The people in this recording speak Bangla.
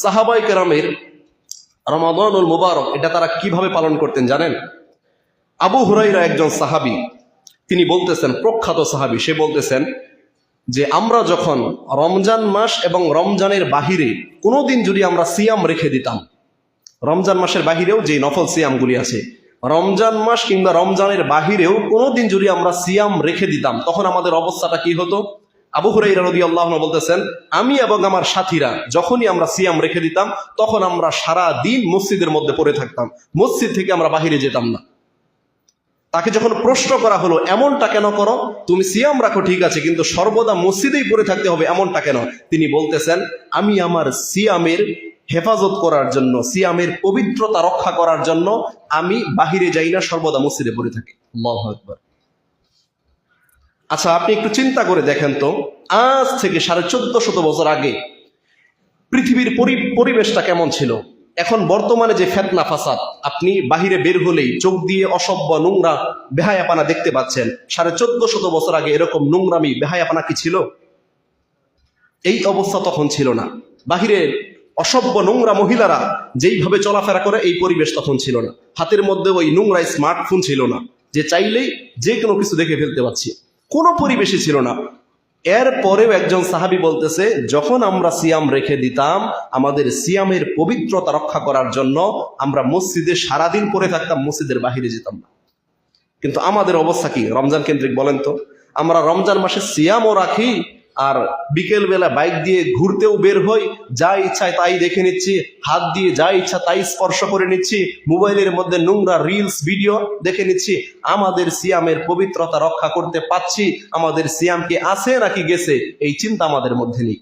সাহাবায়ে কেরামের রমাদানুল মুবারক এটা তারা কিভাবে পালন করতেন জানেন? আবু হুরাইরা একজন সাহাবী, তিনি বলতেছেন, প্রখ্যাত সাহাবী, সে বলতেছেন যে আমরা যখন রমজান মাস এবং রমজানের বাহিরে কোনোদিন যদি আমরা সিয়াম রেখে দিতাম, রমজান মাসের বাহিরেও যে নফল সিয়ামগুলি আছে, রমজান মাস কিংবা রমজানের বাহিরেও কোনোদিন যদি আমরা সিয়াম রেখে দিতাম, তখন আমাদের অবস্থাটা কি হতো? আবু হুরাইরা রাদিয়াল্লাহু আনহু বলতেছেন, আমি এবং আমার সাথীরা যখনই আমরা সিয়াম রেখে দিতাম, তখন আমরা সারা দিন মসজিদের মধ্যে পড়ে থাকতাম, মসজিদ থেকে আমরা বাহিরে যেতাম না। তাকে যখন প্রশ্ন করা হলো, এমনটা কেন করো? তুমি সিয়াম রাখো ঠিক আছে, কিন্তু সর্বদা মসজিদেই পড়ে থাকতে হবে, এমনটা কেন? তিনি বলতেছেন, আমি আমার সিয়ামের হেফাজত করার জন্য, সিয়ামের পবিত্রতা রক্ষা করার জন্য আমি বাহিরে যাই না, সর্বদা মসজিদে পড়ে থাকি। আল্লাহু আকবার। আচ্ছা, আপনি একটু চিন্তা করে দেখেন তো, আজ থেকে 1450 বছর আগে পৃথিবীর পরিবেশটা কেমন ছিল? এখন বর্তমানে যে ফিতনা ফাসাদ, আপনি বাহিরে বের হলেই চোখ দিয়ে অসভ্য নোংরা বেহায়াপানা দেখতে পাচ্ছেন। 1450 বছর আগে এরকম নোংরামি বেহায়াপানা কি ছিল? এই অবস্থা তখন ছিল না। বাহিরের অসভ্য নোংরা মহিলারা যেইভাবে চলাফেরা করে, এই পরিবেশ তখন ছিল না। হাতের মধ্যে ওই নোংরা স্মার্টফোন ছিল না, যে চাইলেই যে কোনো কিছু দেখে ফেলতে পারছি, কোনো পরিবেশই ছিল না। এরপরেও একজন সাহাবী বলতেছে, যখন আমরা সিয়াম রেখে দিতাম, আমাদের সিয়ামের পবিত্রতা রক্ষা করার জন্য আমরা মসজিদে সারাদিন পড়ে থাকতাম, মসজিদের বাহিরে যেতাম না। কিন্তু আমাদের অবস্থা কি রমজান কেন্দ্রিক বলেন তো? আমরা রমজান মাসে সিয়ামও রাখি, আর বিকেল বেলা বাইক দিয়ে ঘুরতেও বের হই, যা ইচ্ছায় তাই দেখে নিচ্ছি, হাত দিয়ে যা ইচ্ছা তাই স্পর্শ করে নিচ্ছি, মোবাইলের মধ্যে নোংরা রিলস ভিডিও দেখে নিচ্ছি। আমাদের সিয়ামের পবিত্রতা রক্ষা করতে পারছি? আমাদের সিয়াম কি আছে নাকি গেছে, এই চিন্তা আমাদের মধ্যে নেই।